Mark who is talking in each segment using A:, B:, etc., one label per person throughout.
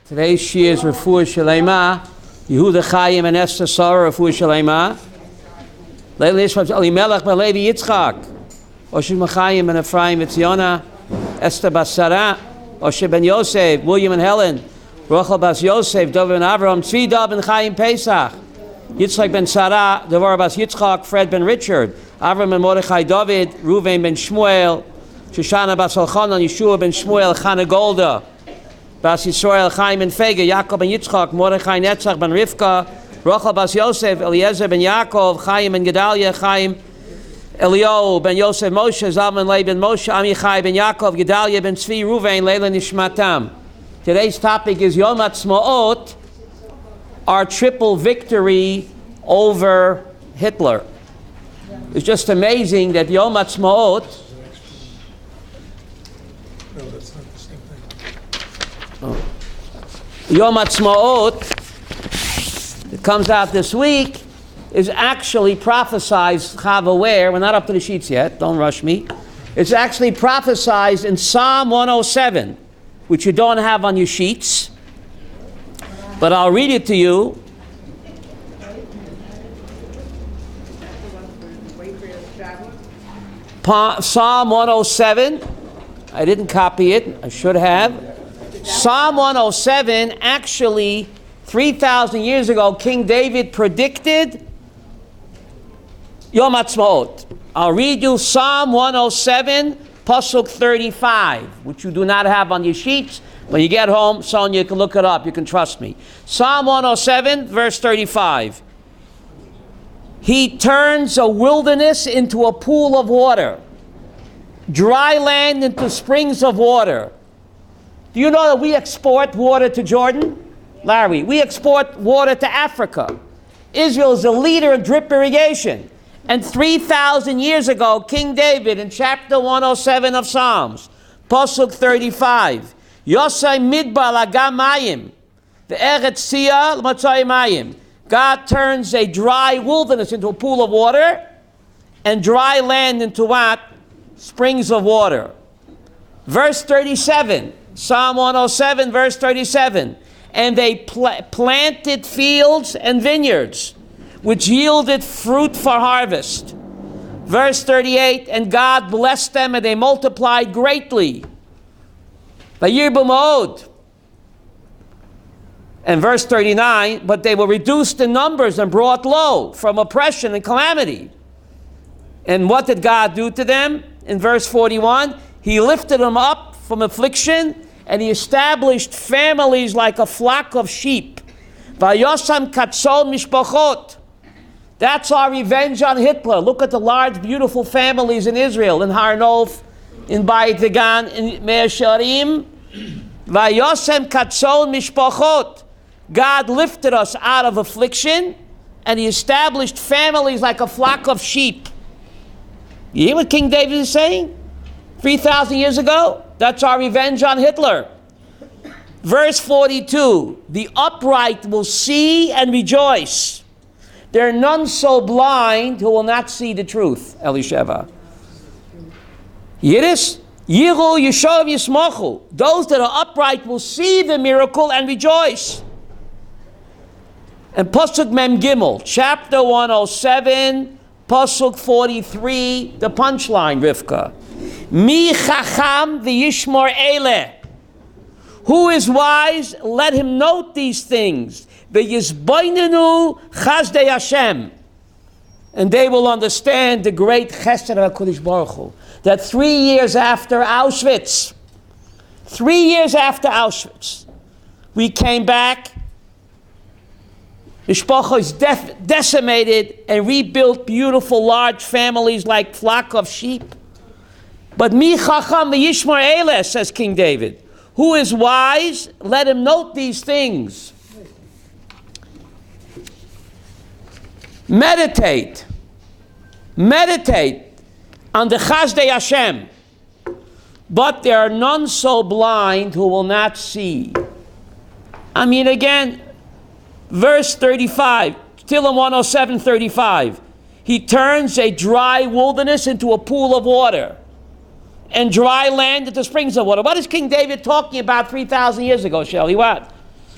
A: Today's Shia is Refuah Shalema, Yehuda Chaim and Esther Sarah Refuah Shalema. Leili Yishmael Elimelech ben Levi Yitzchak, Osher ben Chaim ben Ephraim Etziona, Esther bas Sarah, Osher ben Yosef, William and Helen, Rachel bas Yosef, David ben Avram, Tzvi Dov ben Chaim Pesach, Yitzchak ben Sarah, Devorah bas Yitzchak, Fred ben Richard, Avram ben Mordechai David, Ruvain ben Shmuel, Shoshana bas Elchanan, Yeshua ben Shmuel, Chana Golda, Bas Yisrael, Chaim ben Fega, Yaakov ben Yitzchak, Mordechai Netzach ben Rivka, Rachel bas Yosef, Eliezer ben Yaakov, Chaim ben Gedalia, Chaim Elio ben Yosef Moshe, Zalman Lei ben Moshe, Amichai ben Yaakov, Gedalia ben Tzvi, Ruvain, Leila Nishmatam. Today's topic is Yom HaAtzmaut, our triple victory over Hitler. It's just amazing that Yom HaAtzmaut, Yom HaAtzmaut, that comes out this week, is actually prophesied, Chava, we're not up to the sheets yet, don't rush me. It's actually prophesied in Psalm 107, which you don't have on your sheets, but I'll read it to you. Psalm 107, I didn't copy it, I should have. Psalm 107, actually, 3,000 years ago, King David predicted Yom HaAtzmaut. I'll read you Psalm 107, Pasuk 35, which you do not have on your sheets. When you get home, Sonia, you can look it up. You can trust me. Psalm 107, verse 35. He turns a wilderness into a pool of water, dry land into springs of water. Do you know that we export water to Jordan? Larry, we export water to Africa. Israel is a leader in drip irrigation. And 3,000 years ago, King David, in chapter 107 of Psalms, Pasuk 35, Yosai midbar lagam mayim, ve'eretz tzia l'matzai mayim. God turns a dry wilderness into a pool of water, and dry land into what? Springs of water. Verse 37, Psalm 107, verse 37. And they planted fields and vineyards, which yielded fruit for harvest. Verse 38, and God blessed them, and they multiplied greatly. Vayirbu ma'od. And verse 39, but they were reduced in numbers and brought low from oppression and calamity. And what did God do to them? In verse 41, He lifted them up from affliction, and He established families like a flock of sheep. Vayosam katzol mishpachot. That's our revenge on Hitler. Look at the large, beautiful families in Israel, in Har Nof, in Bayit Dagan, in Meir Sharim. Vayosam katzol mishpachot. God lifted us out of affliction, and He established families like a flock of sheep. You hear what King David is saying? 3,000 years ago? That's our revenge on Hitler. Verse 42, the upright will see and rejoice. There are none so blind who will not see the truth. Elisheva. Yiddish, Yiru Yeshov Yismochu. Those that are upright will see the miracle and rejoice. And Pasuk Mem Gimel, chapter 107, Pasuk 43, the punchline, Rivka. Mi chacham v'yishmor eleh. Who is wise? Let him note these things. V'yizboinenu chazdei Hashem. And they will understand the great chesed of HaKadosh Baruch Hu. That 3 years after Auschwitz, we came back. Mishpacha is decimated and rebuilt beautiful large families like flock of sheep. But mi chacham v'yishmor eleh, says King David. Who is wise? Let him note these things. Meditate on the chazdei Hashem. But there are none so blind who will not see. I mean, again, verse 35, Tehillim 107, 35. He turns a dry wilderness into a pool of water, and dry land into springs of water. What is King David talking about 3,000 years ago, Shelley? What?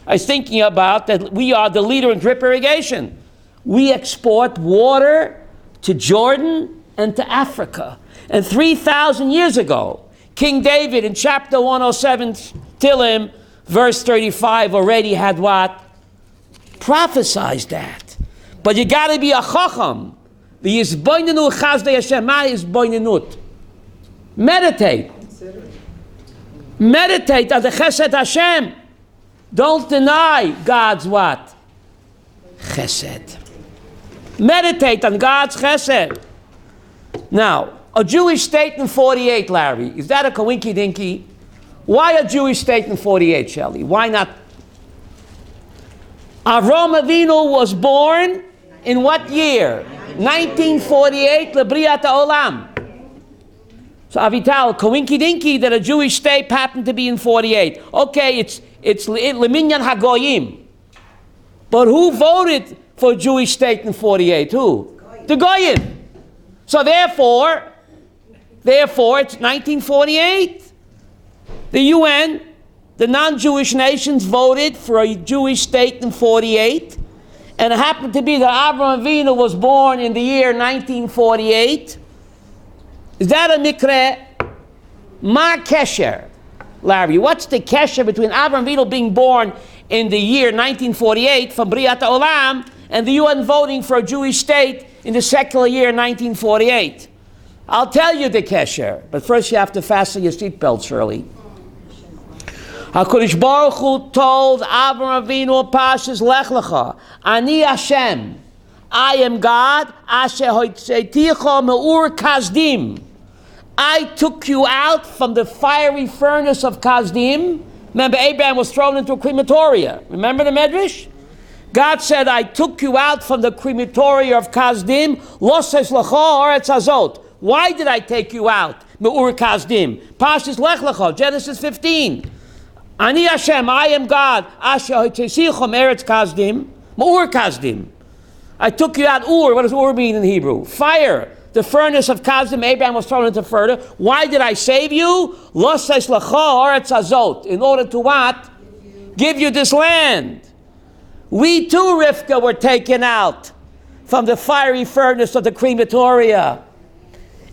A: I was thinking about that we are the leader in drip irrigation. We export water to Jordan and to Africa. And 3,000 years ago, King David in chapter 107, Tehillim, verse 35, already had what? Prophesied that. But you got to be a chacham. The yizboinenu chazdei Hashem. Ma yizboinenut. Meditate. Meditate on the chesed Hashem. Don't deny God's what? Chesed. Meditate on God's chesed. Now, a Jewish state in 48, Larry. Is that a coinky dinky? Why a Jewish state in 48, Shelley? Why not? Avram Avinu was born in what year? 1948, Lebriat Olam. So Avital, coinky dinky that a Jewish state happened to be in 48. Okay, it's Leminyan Hagoyim. But who voted for a Jewish state in 48? Who? The Goyim. So therefore, it's 1948. The UN, the non-Jewish nations, voted for a Jewish state in 48. And it happened to be that Avraham Avinu was born in the year 1948. Is that a mikre? Ma kesher. Larry, what's the kesher between Avraham Avinu being born in the year 1948 from Briat Olam and the UN voting for a Jewish state in the secular year 1948? I'll tell you the kesher, but first you have to fasten your seatbelt, Shirley. HaKadosh Baruch Hu told Avraham Avinu Pashas Lech Lecha, Ani Hashem, I am God, Asher Hotzeticha Me'ur Kasdim. I took you out from the fiery furnace of Kasdim. Remember, Abraham was thrown into a crematoria. Remember the Medrash? God said, I took you out from the crematoria of Kasdim. Loses Lecha Oretz Hazot. Why did I take you out? Me'ur Kasdim. Pashas Lech Lecha, Genesis 15. Ani Hashem, I am God. Asher Hotzesichom Eretz Kasdim. Me'ur Kasdim. I took you out. Ur, what does Ur mean in Hebrew? Fire. The furnace of Kasdim, Abraham was thrown into furnace. Why did I save you? Loses Lecha Oretz Hazot. In order to what? Give you this land. We too, Rivka, were taken out from the fiery furnace of the crematoria.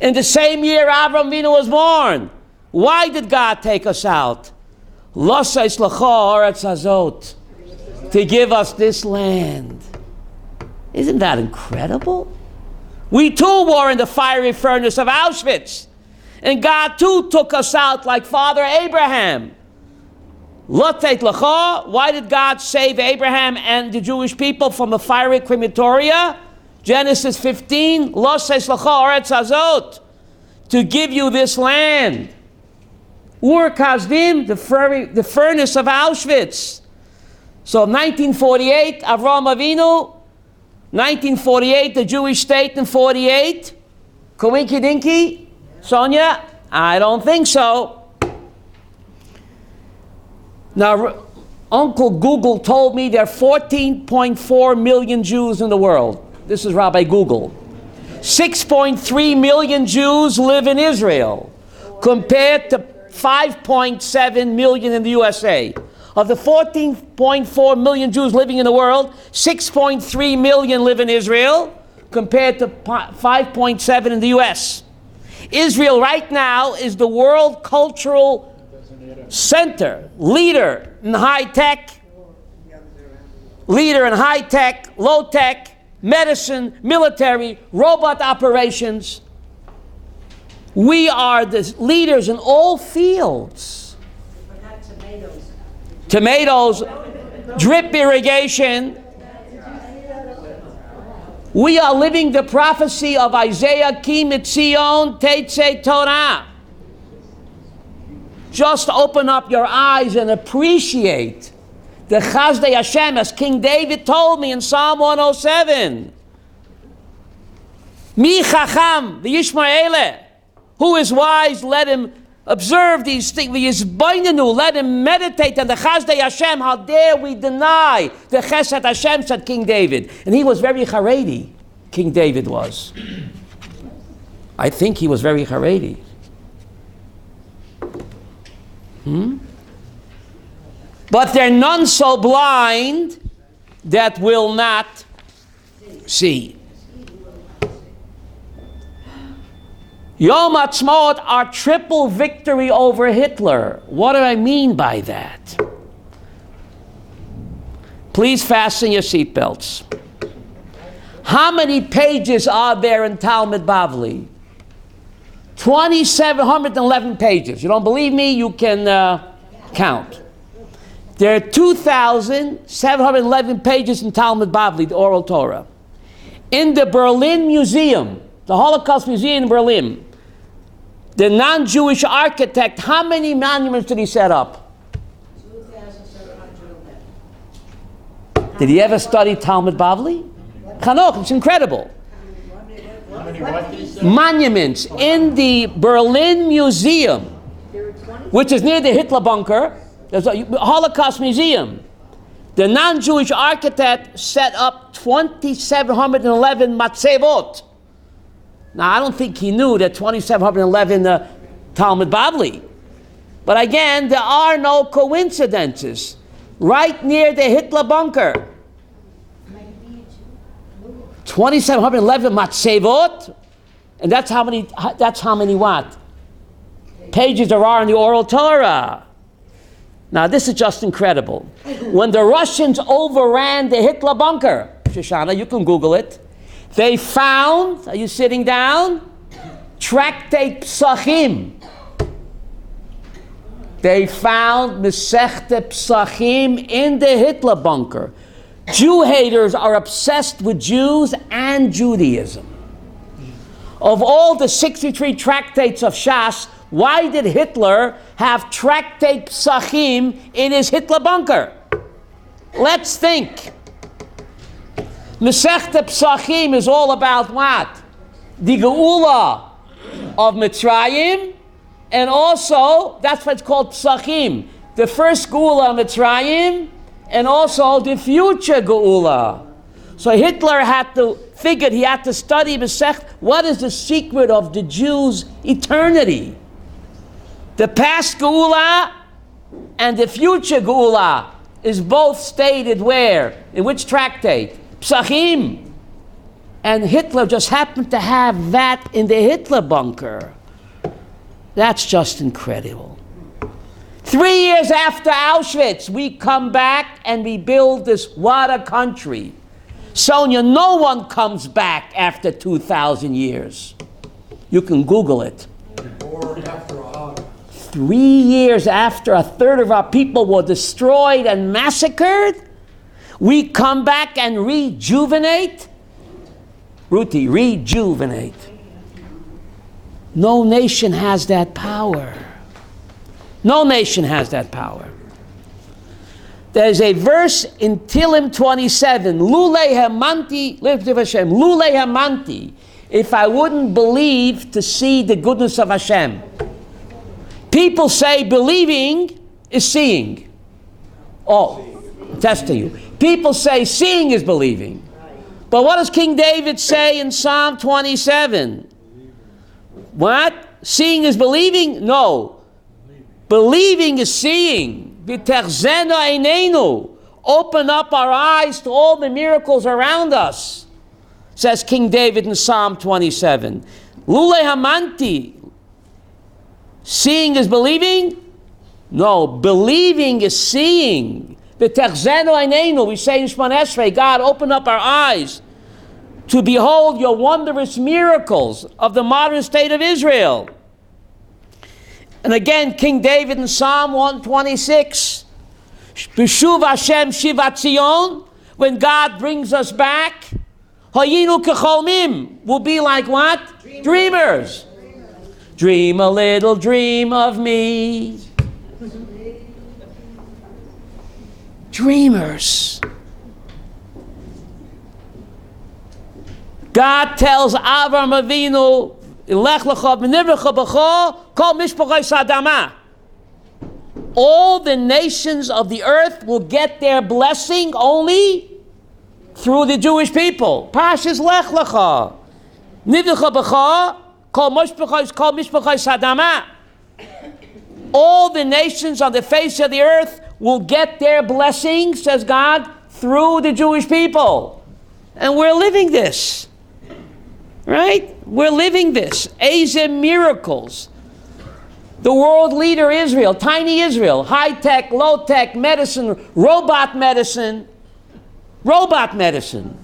A: In the same year Avraham Avinu was born. Why did God take us out? Loses Lecha Oretz Hazot. To give us this land. Isn't that incredible? We too were in the fiery furnace of Auschwitz. And God too took us out like Father Abraham. Lotet Lecha. Why did God save Abraham and the Jewish people from the fiery crematoria? Genesis 15. Loses Lecha Oretz Hazot. To give you this land. Ur Kasdim, the furnace of Auschwitz. So 1948, Avraham Avinu. 1948, the Jewish state in 48. Coinky dinky? Sonia? I don't think so. Now, Uncle Google told me there are 14.4 million Jews in the world. This is Rabbi Google. 6.3 million Jews live in Israel, compared to 5.7 million in the USA. Of the 14.4 million Jews living in the world, 6.3 million live in Israel, compared to 5.7 in the US. Israel right now is the world cultural center, leader in high tech, low tech, medicine, military, robot operations. We are the leaders in all fields. Tomatoes, drip irrigation. We are living the prophecy of Isaiah, Ki Mitzion Tetzei Torah. Just open up your eyes and appreciate the Chazdei Hashem, as King David told me in Psalm 107. Mi Chacham v'Yishmaeleh. Who is wise, let him observe these things. V'yizbainenu, let him meditate on the Chazdei Hashem. How dare we deny the Chesed Hashem, said King David. And he was very Haredi, King David was. I think he was very Haredi. But there are none so blind that will not see. Yom HaAtzmaut, our triple victory over Hitler. What do I mean by that? Please fasten your seatbelts. How many pages are there in Talmud Bavli? 2,711 pages. You don't believe me? You can count. There are 2,711 pages in Talmud Bavli, the Oral Torah. In the Berlin Museum, the Holocaust Museum in Berlin, the non-Jewish architect, how many monuments did he set up? 2,711. Did he ever study Talmud Bavli? Chanok, it's incredible. Monuments in the Berlin Museum, which is near the Hitler bunker. There's a Holocaust Museum. The non-Jewish architect set up 2,711 matzevot. Now, I don't think he knew that 2,711 Talmud Bavli. But again, there are no coincidences. Right near the Hitler bunker. 2,711 matzevot. And that's how many what? Pages there are in the Oral Torah. Now, this is just incredible. When the Russians overran the Hitler bunker, Shoshana, you can Google it, they found, are you sitting down? Tractate Psachim. They found Masechta Psachim in the Hitler bunker. Jew haters are obsessed with Jews and Judaism. Of all the 63 tractates of Shas, why did Hitler have Tractate Psachim in his Hitler bunker? Let's think. Masechta Psachim is all about what? The Geula of Mitzrayim, and also, that's why it's called Psachim. The first Geula of Mitzrayim, and also the future Geula. So Hitler figured he had to study Masechta. What is the secret of the Jews' eternity? The past Geula and the future Geula is both stated where? In which tractate? Psachim. And Hitler just happened to have that in the Hitler bunker. That's just incredible. 3 years after Auschwitz, we come back and we build this what a country. Sonia, no one comes back after 2,000 years. You can Google it. 3 years after a third of our people were destroyed and massacred, we come back and rejuvenate. Ruti, rejuvenate. No nation has that power. No nation has that power. There's a verse in Tehillim 27, Lulei Hamanti, Hashem, Lulei Hamanti, if I wouldn't believe to see the goodness of Hashem. People say believing is seeing. Oh, I'm testing you. People say seeing is believing. But what does King David say in Psalm 27? What? Seeing is believing? No. Believing is seeing. V'techzenu einenu. Open up our eyes to all the miracles around us, says King David in Psalm 27. Lulei hamanti. Seeing is believing? No, believing is seeing. V'techzenu einenu. We say in Shemona Esrei, God, open up our eyes to behold your wondrous miracles of the modern state of Israel. And again, King David in Psalm 126, B'shuv Hashem Shivat Zion, when God brings us back, Hayinu kecholmim, will be like what? Dreamers. Dream a little dream of me. Dreamers. God tells Avram Avinu, all the nations of the earth will get their blessing only through the Jewish people. Pashas Lech Lecha. Nivlecha b'cha, kol mishpachos sadama. All the nations on the face of the earth will get their blessings, says God, through the Jewish people. And we're living this. Right? We're living this. Eze miracles. The world leader Israel, tiny Israel, high-tech, low-tech medicine, robot medicine. Robot medicine.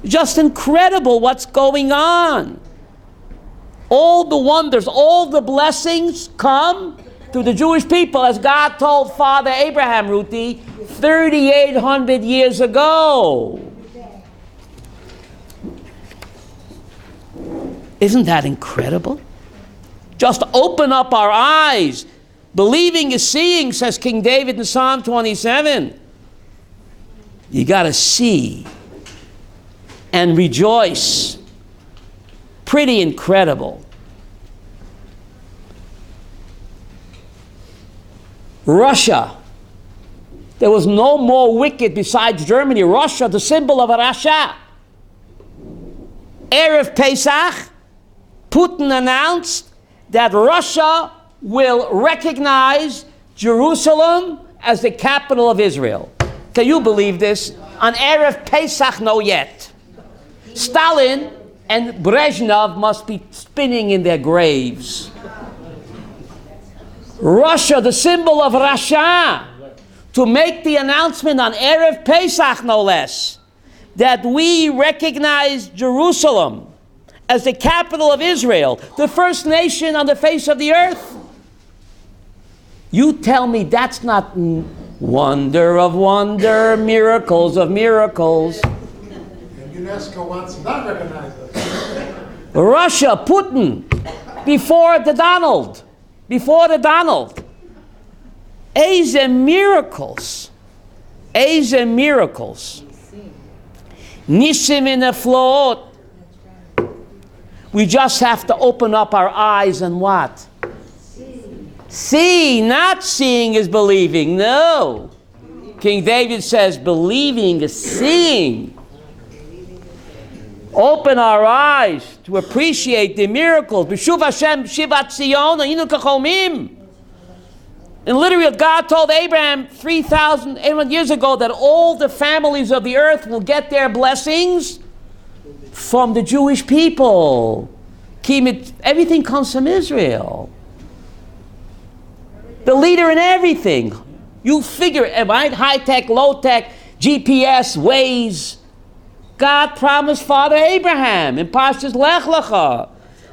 A: Just incredible what's going on. All the wonders, all the blessings come to the Jewish people, as God told Father Abraham, Ruthie, 3,800 years ago. Isn't that incredible? Just open up our eyes. Believing is seeing, says King David in Psalm 27. You got to see and rejoice. Pretty incredible. Russia. There was no more wicked besides Germany. Russia, the symbol of a Rasha. Erev Pesach, Putin announced that Russia will recognize Jerusalem as the capital of Israel. Can you believe this? On Erev Pesach, no yet. Stalin and Brezhnev must be spinning in their graves. Russia, the symbol of Rasha, to make the announcement on Erev Pesach, no less, that we recognize Jerusalem as the capital of Israel, the first nation on the face of the earth. You tell me that's not wonder of wonder, miracles of miracles.
B: And UNESCO wants to not recognize us.
A: Russia, Putin, before the Donald. Eze miracles. Eze miracles. Nisim in the float. We just have to open up our eyes and what? See. Not seeing is believing. No. King David says believing is seeing. Open our eyes to appreciate the miracles. B'shuv Hashem shivat Zion ayinu kachomim. And literally, God told Abraham 3,800 years ago that all the families of the earth will get their blessings from the Jewish people. Everything comes from Israel. The leader in everything. You figure it, right? High-tech, low-tech, GPS, Waze. God promised Father Abraham in Parshas Lech Lecha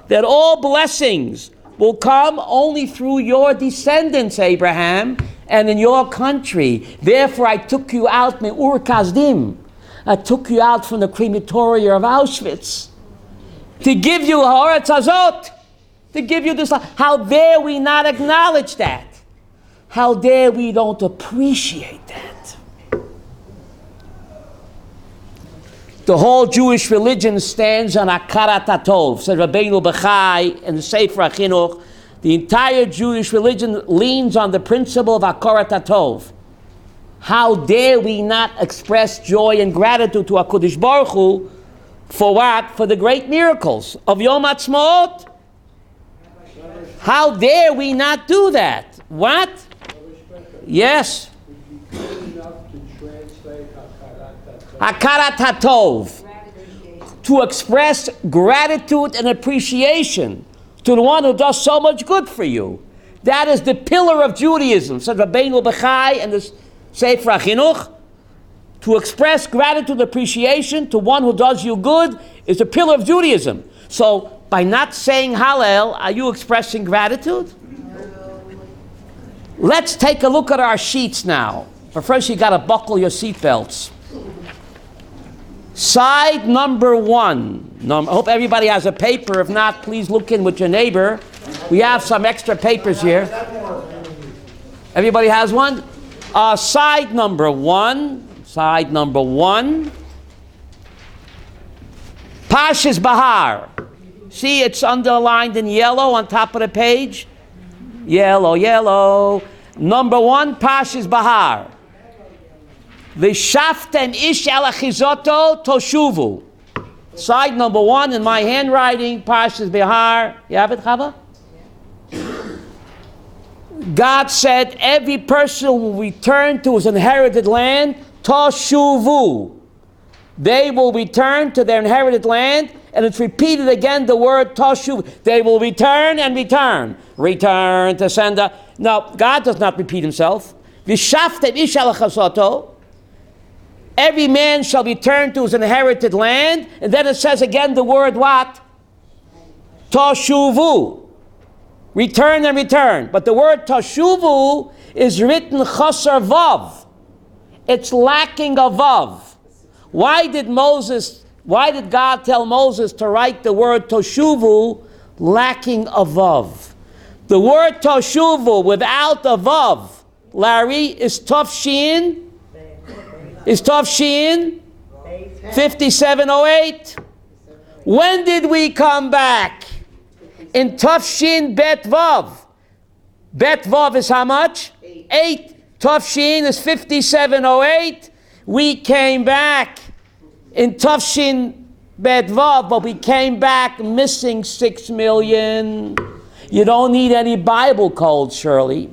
A: that all blessings will come only through your descendants, Abraham, and in your country. Therefore, I took you out, Me'ur Kazdim. I took you out from the crematoria of Auschwitz to give you HaAtzmaut, to give you this. How dare we not acknowledge that? How dare we don't appreciate that? The whole Jewish religion stands on Hakarat HaTov, said Rabbeinu Bechai in the Sefer HaChinuch. The entire Jewish religion leans on the principle of Hakarat HaTov. How dare we not express joy and gratitude to HaKadosh Baruch Hu for what? For the great miracles of Yom HaAtzmaut. How dare we not do that? What? Yes. Hakarat HaTov, to express gratitude and appreciation to the one who does so much good for you. That is the pillar of Judaism, said Rabbeinu Bechai and the Sefer HaChinuch. To express gratitude and appreciation to one who does you good is the pillar of Judaism. So, by not saying Hallel, are you expressing gratitude? Let's take a look at our sheets now. But first you got to buckle your seatbelts. Side number 1. I hope everybody has a paper. If not, please look in with your neighbor. We have some extra papers here. Everybody has one? Side number 1. Side number 1. Parshas Bahar. See, it's underlined in yellow on top of the page. Yellow. Number 1, Parshas Bahar. V'shaftem ish el achizoto toshuvu. Side number 1 in my handwriting, Parshas Bahar. You have it, Chava? God said every person will return to his inherited land, Toshuvu. They will return to their inherited land, and it's repeated again, the word Toshuv. They will return and return. Return to sender. No, God does not repeat himself. V'shaftem ish al chasoto. Every man shall return to his inherited land, and then it says again the word what? Toshuvu. Return and return. But the word Toshuvu is written chasar vav. It's lacking a vav. Why did God tell Moses to write the word Toshuvu lacking a vav? The word Toshuvu without a vav, Larry, is Tofshin. Is Tofshin 5708? When did we come back? In Tofshin Bet Vav. Bet Vav is how much? 8. Tofshin is 5708. We came back in Tofshin Bet Vav, but we came back missing 6 million. You don't need any Bible code, Shirley.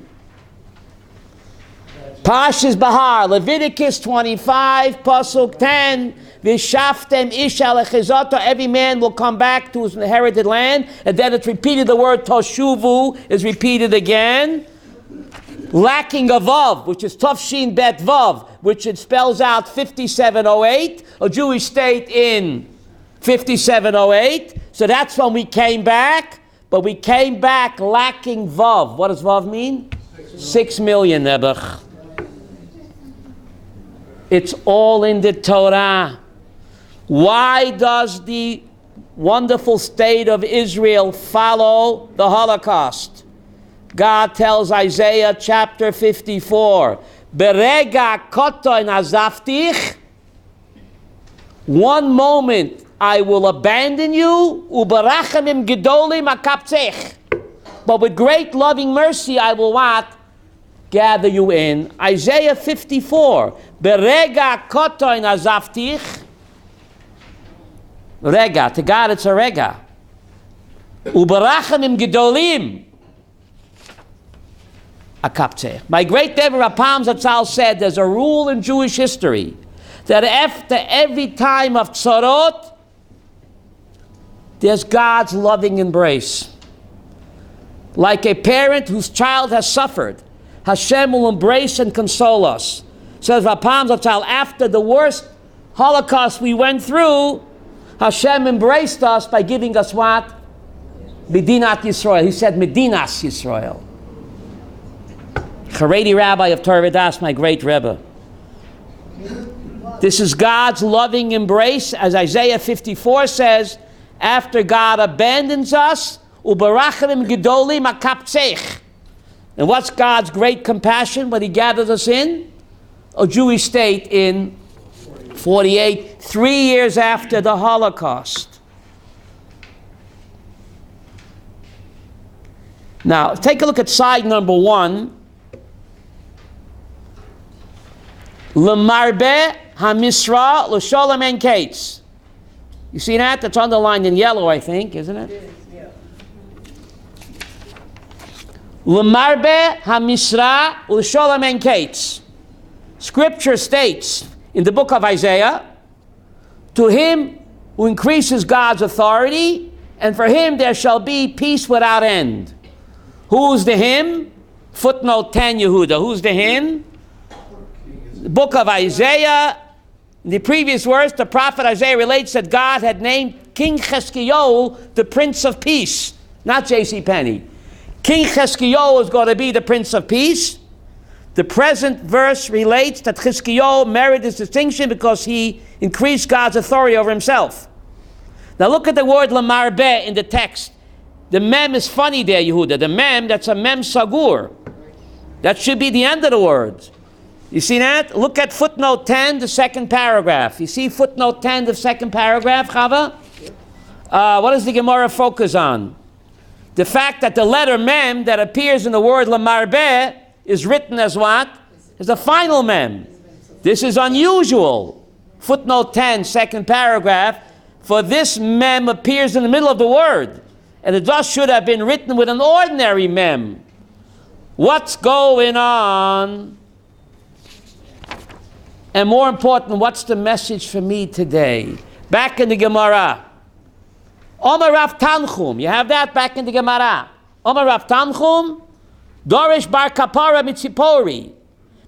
A: Parshas Bahar, Leviticus 25, Pasuk 10. V'shaftem ish al echizoto. Every man will come back to his inherited land. And then it's repeated, the word Toshuvu is repeated again. Lacking a Vav, which is Tofshin Bet Vav, which it spells out 5708, a Jewish state in 5708. So that's when we came back. But we came back lacking Vav. What does Vav mean? 6 million, Nebuch. It's all in the Torah. Why does the wonderful state of Israel follow the Holocaust? God tells Isaiah chapter 54, Berega kotoin azaftich, one moment I will abandon you, uberachamim gedolim akaptzech, but with great loving mercy I will what? Gather you in. Isaiah 54, Berega kotoin azaftich, Rega, to God it's a rega. Uberachamim gedolim akaptzeh. My great Rebbe Rapam Zatzal said there's a rule in Jewish history that after every time of tzarot, there's God's loving embrace. Like a parent whose child has suffered, Hashem will embrace and console us. Says Rapam Zatzal, after the worst Holocaust we went through, Hashem embraced us by giving us what? Medinat Yisrael. He said Medinas Yisrael. Haredi Rabbi of Torah Das, my great Rebbe. This is God's loving embrace, as Isaiah 54 says, after God abandons us, Uberachim Gedolim Akaptzech. And what's God's great compassion when He gathers us in? A Jewish state in 48, 3 years after the Holocaust. Now, take a look at side number 1. L'marbe hamisra l'sholem en kates. You see that? That's underlined in yellow, I think, isn't it? Yeah. L'marbe hamisra l'sholem en kates. Scripture states in the book of Isaiah, to him who increases God's authority, and for him there shall be peace without end. Who's the him? Footnote 10, Yehuda. Who's the him? The book of Isaiah, in the previous verse, the prophet Isaiah relates that God had named King Chizkiyahu the Prince of Peace, not J.C. Penney. King Chizkiyahu is going to be the Prince of Peace. The present verse relates that Chizkiyahu merited this distinction because he increased God's authority over himself. Now look at the word Lamarbeh in the text. The mem is funny there, Yehuda. The mem, that's a mem sagur. That should be the end of the words. You see that? Look at footnote 10, the second paragraph. You see footnote 10, the second paragraph, Chava? What does the Gemara focus on? The fact that the letter mem that appears in the word Lamarbeh is written as what? As a final mem. This is unusual. Footnote 10, second paragraph. For this mem appears in the middle of the word. And it thus should have been written with an ordinary mem. What's going on? And more important, what's the message for me today? Back in the Gemara. Omer Rav Tanchum. You have that back in the Gemara. Omer Rav Tanchum. Dorish bar kapara mitzipori.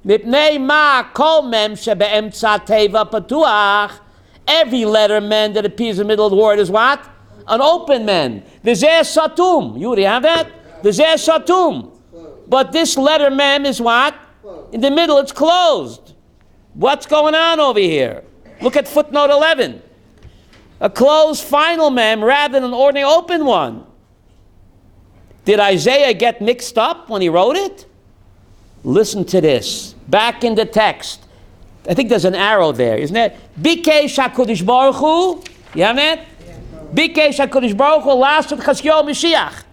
A: Mipnei ma kol mem shebe'emtza teva patuach. Every letter mem that appears in the middle of the word is what? An open mem. V'zeh satum. You already have that? V'zeh satum. But this letter mem is what? In the middle, it's closed. What's going on over here? Look at footnote 11. A closed final mem rather than an ordinary open one. Did Isaiah get mixed up when he wrote it? Listen to this. Back in the text. I think there's an arrow there, isn't it? Bikesh HaKadosh Baruch Hu. You have that? Bikesh HaKadosh Baruch Hu lasted Chazkiyahu Mashiach.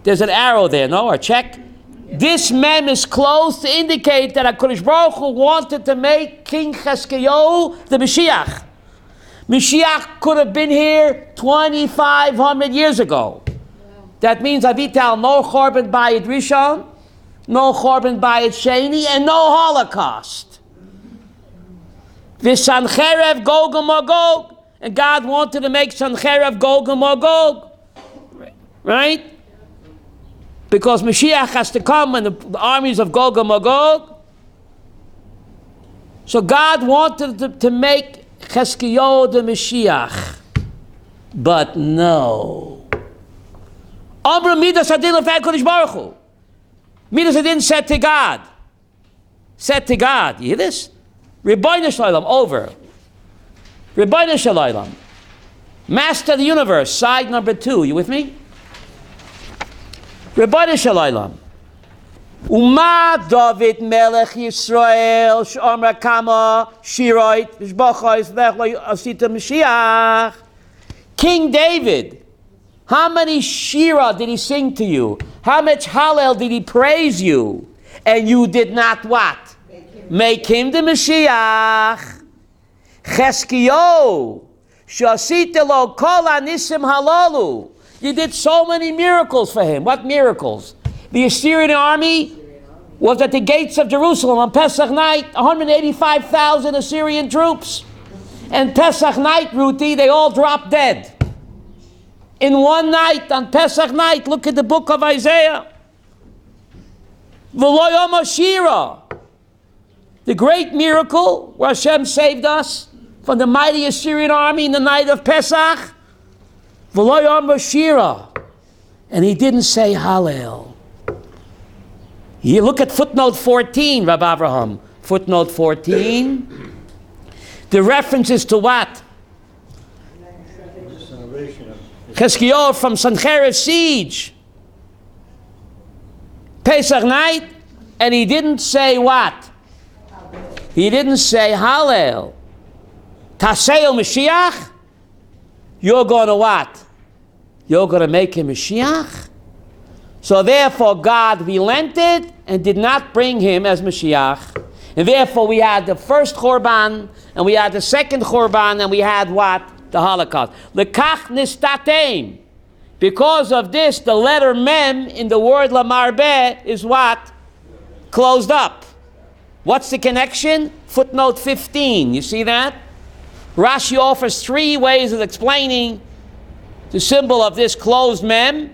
A: There's an arrow there, no? Or check. This mem is closed to indicate that HaKadosh Baruch Hu wanted to make King Chazkiyahu the Mashiach. Mashiach could have been here 2,500 years ago. That means Avital, no Chorban Bayit Rishon, no Chorban Bayit Sheni, and no Holocaust. V'Sancherev Gog and Magog, and God wanted to make Sancherev Gog and Magog, right? Because Mashiach has to come and the armies of Gog and Magog. So God wanted to make Chazkiyahu the Mashiach, but no. Amr Midas Adin Lefei Kodesh Baruch Hu. Midas Adin said to God. Said to God. You hear this? Rebbeinu Shalom, over. Rebbeinu Shalom. Master of the universe, side number 2. You with me? Rebbeinu Shalom. Uma David Melech Yisrael Shomer Kama Shiroit V'shbachos V'echloi Asita Mashiach. King David, how many Shira did he sing to you? How much Hallel did he praise you? And you did not what? Make him the Mashiach. Chezkiyahu Shasita Lo Kol Anisim Halalu. You did so many miracles for him. What miracles? The Assyrian army was at the gates of Jerusalem on Pesach night, 185,000 Assyrian troops. And Pesach night, Ruthie, they all dropped dead. In one night, on Pesach night, look at the book of Isaiah. V'lo yom hashira. The great miracle where Hashem saved us from the mighty Assyrian army in the night of Pesach. V'lo yom hashira. And he didn't say Hallel. You look at footnote 14, Rabbi Avraham. Footnote 14. The reference is to what? Chezkiyahu from Sancherev's siege. Pesach night, and he didn't say what? He didn't say Hallel. Taseo Mashiach? You're going to what? You're going to make him Mashiach? So therefore God relented and did not bring him as Mashiach. And therefore we had the first Chorban, and we had the second Chorban, and we had what? The Holocaust. Lekach nistatem. Because of this, the letter Mem in the word Lamarbeh is what? Closed up. What's the connection? Footnote 15. You see that? Rashi offers 3 ways of explaining the symbol of this closed Mem.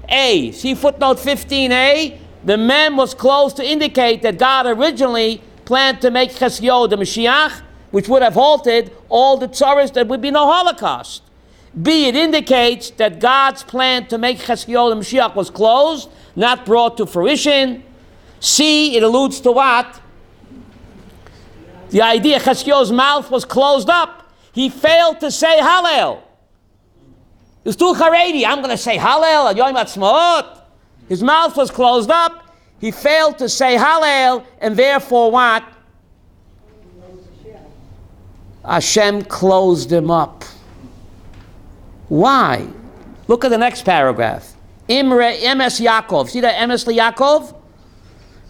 A: A, see footnote 15a, the Mem was closed to indicate that God originally planned to make Chezkiyahu the Mashiach, which would have halted all the tzaras, there would be no Holocaust. B, it indicates that God's plan to make Chezkiyahu the Mashiach was closed, not brought to fruition. C, it alludes to what? The idea Chezkiyahu's mouth was closed up. He failed to say Hallel. It's too Haredi. I'm going to say Hallel at HaAtzmaut. His mouth was closed up. He failed to say Hallel, and therefore what? Hashem closed him up. Why? Look at the next paragraph. Amos Yaakov. See that Amos Yaakov?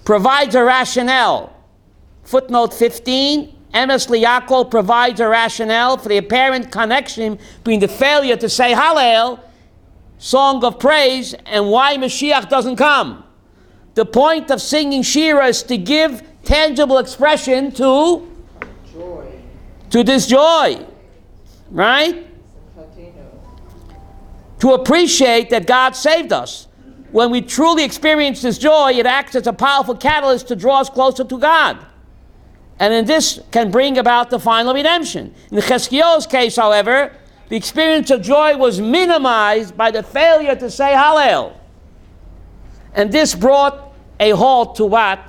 A: Provides a rationale. Footnote 15. Amos Yaakov provides a rationale for the apparent connection between the failure to say Hallel, song of praise, and why Mashiach doesn't come. The point of singing Shira is to give tangible expression to
C: Joy.
A: to this joy, right? To appreciate that God saved us. When we truly experience this joy, it acts as a powerful catalyst to draw us closer to God. And in this can bring about the final redemption. In Cheskiel's case, however, the experience of joy was minimized by the failure to say Hallel. And this brought a halt to what?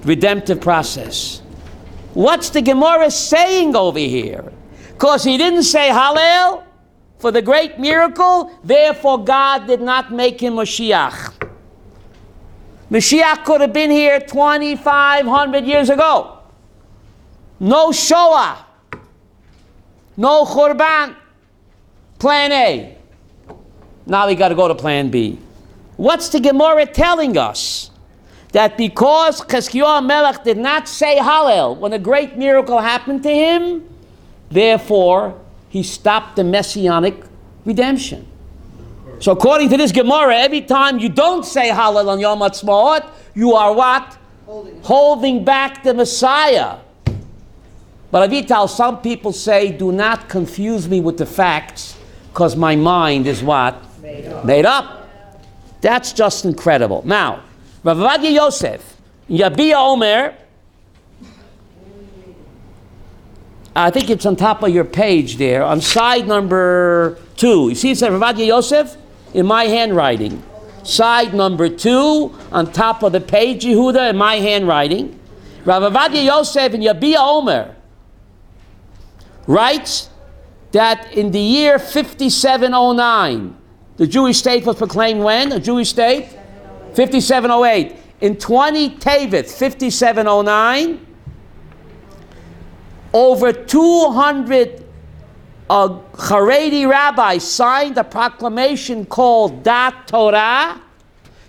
A: Redemptive process. What's the Gemara saying over here? Because he didn't say Hallel for the great miracle, therefore God did not make him Mashiach. Mashiach could have been here 2,500 years ago. No Shoah. No Churban. Plan A. Now we got to go to plan B. What's the Gemara telling us? That because Cheskiel Melech did not say Hallel when a great miracle happened to him, therefore he stopped the messianic redemption. So according to this Gemara, every time you don't say Hallel on Yom HaAtzmaut, you are what? Holding back the Messiah. But Avital, some people say, do not confuse me with the facts, because my mind is what? Made up. That's just incredible. Now, Rav Ovadia Yosef, Yabiya Omer, I think it's on top of your page there, on side number 2. You see it says Rav Ovadia Yosef? In my handwriting. Side number 2, on top of the page, Yehuda, in my handwriting. Rav Ovadia Yosef and Yabiya Omer writes that in the year 5709, the Jewish state was proclaimed when? A Jewish state? 5708. In 20 Tevet, 5709, over 200 Haredi rabbis signed a proclamation called Dat Torah,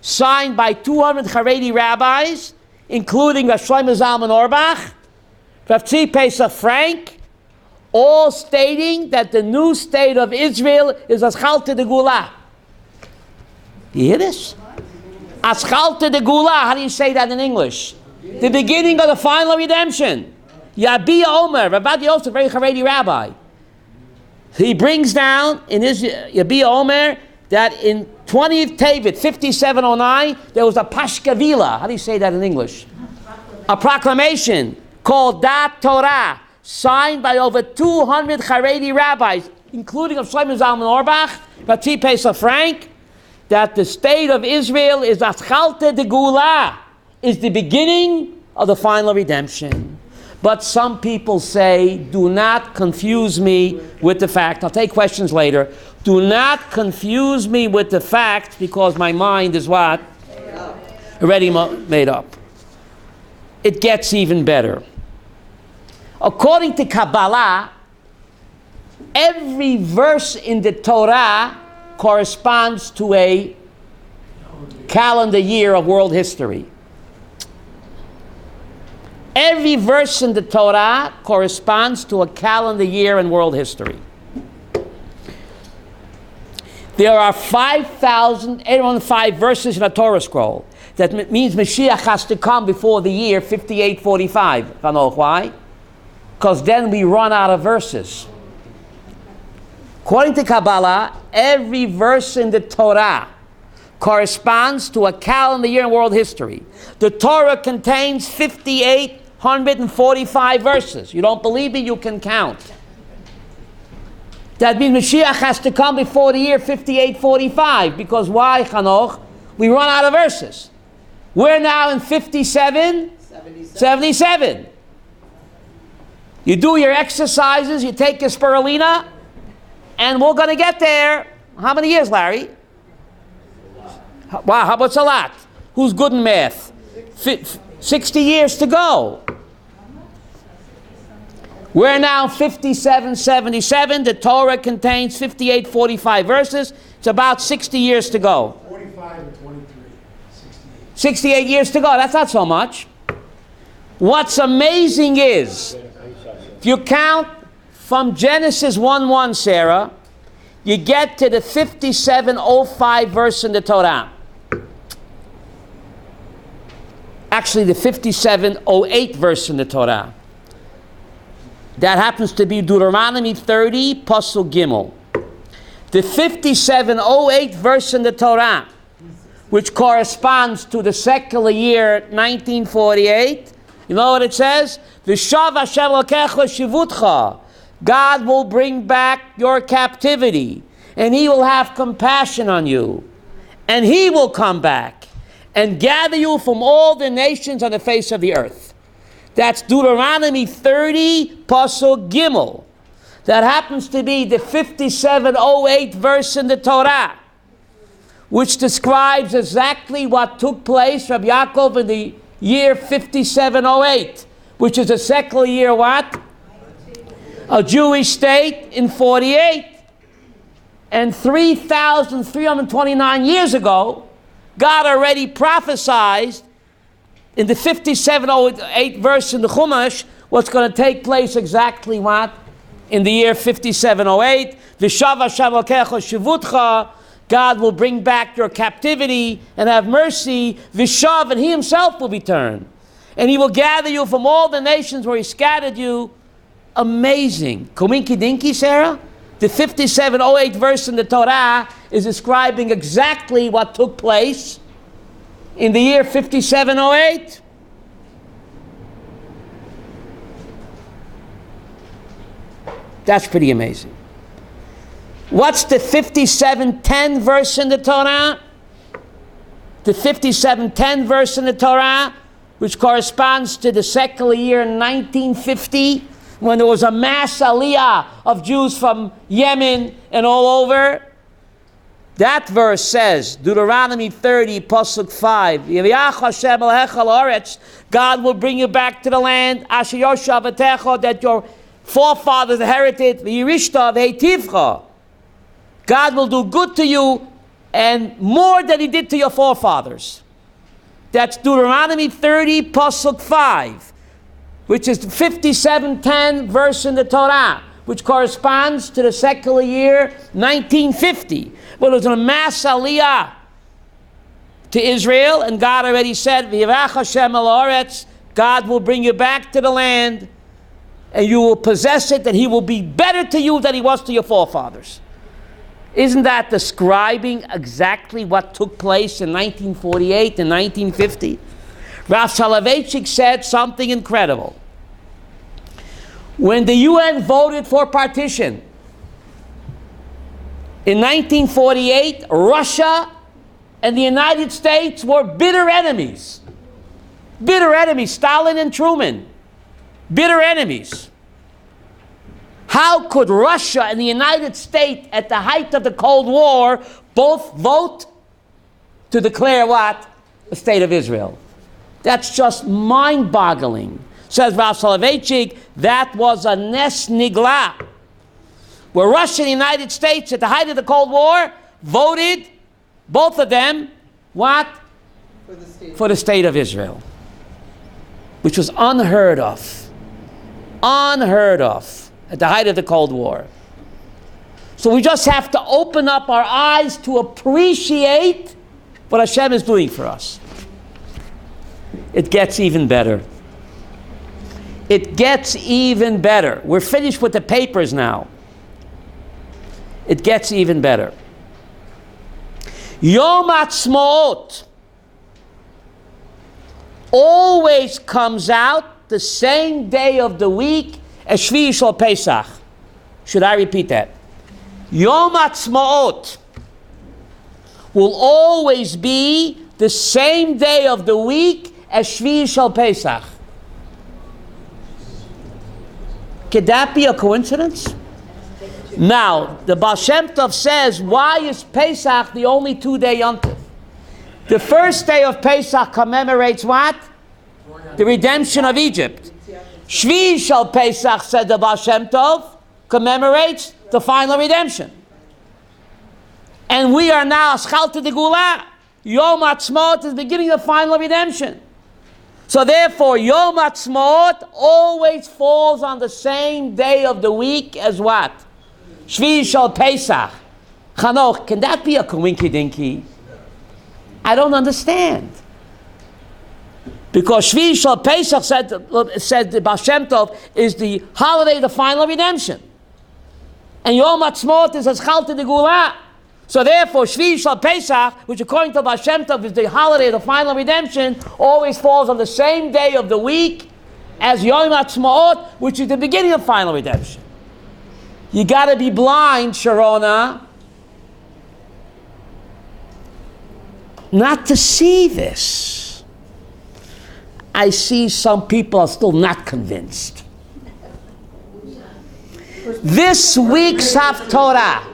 A: signed by 200 Haredi rabbis, including Rav Shlomo Zalman Auerbach, Rav Tzvi Pesach Frank, all stating that the new state of Israel is Aschalta de Gula. You hear this? Aschalta de Gula, how do you say that in English? The beginning of the final redemption. Yabiya Omer, Rav Ovadia Yosef, a very Haredi rabbi. He brings down in his Yabiya Omer that in 20th Tevet, 5709, there was a Pashkavila. How do you say that in English? A proclamation called Dat Torah, signed by over 200 Haredi rabbis, including of Shlomo Zalman Auerbach, Rav Tzvi Pesach Frank, that the state of Israel is Aschalta de Gula, is the beginning of the final redemption. But some people say, do not confuse me with the fact. I'll take questions later. Do not confuse me with the fact, because my mind is what? Already made up. It gets even better. According to Kabbalah, every verse in the Torah corresponds to a calendar year of world history. Every verse in the Torah corresponds to a calendar year in world history. There are 5,805 verses in a Torah scroll. That means Mashiach has to come before the year 5845. I know why? Because then we run out of verses. According to Kabbalah, every verse in the Torah corresponds to a calendar year in world history. The Torah contains 5,845 verses. You don't believe me? You can count. That means Mashiach has to come before the year 5845. Because why, Chanoch? We run out of verses. We're now in 77. You do your exercises, you take your spirulina, and we're going to get there. How many years, Larry? Wow, how about a lot? Who's good in math? 60 years to go. We're now 5777. The Torah contains 5845 verses. It's about 60 years to go.
B: 45 and 23.
A: 68 years to go. That's not so much. What's amazing is, if you count from Genesis 1:1, Sarah, you get to the 5705 verse in the Torah. Actually, the 57:08 verse in the Torah. That happens to be Deuteronomy 30, Pasuk Gimel. The 57:08 verse in the Torah, which corresponds to the secular year 1948. You know what it says? V'shav Hashem Elokecha shivutcha. God will bring back your captivity, and He will have compassion on you, and He will come back and gather you from all the nations on the face of the earth. That's Deuteronomy 30, Pasuk Gimel. That happens to be the 57:08 verse in the Torah, which describes exactly what took place, Rabbi Yaakov, in the year 57:08, which is a secular year what? A Jewish state in 48. And 3,329 years ago, God already prophesied in the 57:08 verse in the Chumash what's going to take place exactly what? In the year 57:08. V'shav Hashem Elokecha shivutcha. God will bring back your captivity and have mercy. V'shav, and He Himself will return. And He will gather you from all the nations where He scattered you. Amazing. Kominki dinky, Sarah? The 57:08 verse in the Torah is describing exactly what took place in the year 57:08. That's pretty amazing. What's the 57:10 verse in the Torah? The 57:10 verse in the Torah, which corresponds to the secular year 1950, when there was a mass aliyah of Jews from Yemen and all over. That verse says, Deuteronomy 30, Pasuk 5, Yivayach Hashem Elohecha la'aretz, God will bring you back to the land, Asher yoshav atecha, that your forefathers inherited, V'yirishta v'heitivcha. God will do good to you and more than He did to your forefathers. That's Deuteronomy 30, Pasuk 5, which is the 57:10 verse in the Torah, which corresponds to the secular year 1950, when there was a mass aliyah to Israel, and God already said, V'yivach Hashem el haaretz, God will bring you back to the land, and you will possess it, and He will be better to you than He was to your forefathers. Isn't that describing exactly what took place in 1948 and 1950? Rav Soloveitchik said something incredible. When the UN voted for partition in 1948, Russia and the United States were bitter enemies. Bitter enemies, Stalin and Truman. Bitter enemies. How could Russia and the United States, at the height of the Cold War, both vote to declare what? The State of Israel. That's just mind-boggling. Says Rav Soloveitchik, that was a nes nigla, where Russia and the United States, at the height of the Cold War, voted, both of them, what? For the State of Israel. Which was unheard of. Unheard of. At the height of the Cold War. So we just have to open up our eyes to appreciate what Hashem is doing for us. It gets even better. It gets even better. We're finished with the papers now. It gets even better. Yom HaAtzmaut always comes out the same day of the week as Shvi Shal Pesach. Should I repeat that? Yom HaAtzmaut will always be the same day of the week as Shvi Shal Pesach. Could that be a coincidence? Now, the Baal Shem Tov says, why is Pesach the only 2-day Yom Tov? The first day of Pesach commemorates what? The redemption of Egypt. Shvi Shal Pesach, said the Baal Shem Tov, commemorates the final redemption. And we are now Schalta de Gula. Yom HaAtzmaut is the beginning of final redemption. So therefore, Yom HaAtzmaut always falls on the same day of the week as what? Shvi Shal Pesach. Chanoch, can that be a coinky dinky? I don't understand. Because Shvi Shal Pesach said the Baal Shem Tov is the holiday of the final redemption. And Yom HaAtzmaut is Chalta de Gula. So therefore, Shvi Shal Pesach, which according to Baal Shem Tov is the holiday of the final redemption, always falls on the same day of the week as Yom HaAtzmaut, which is the beginning of final redemption. You got to be blind, Sharona, not to see this. I see some people are still not convinced. This week's Haftorah,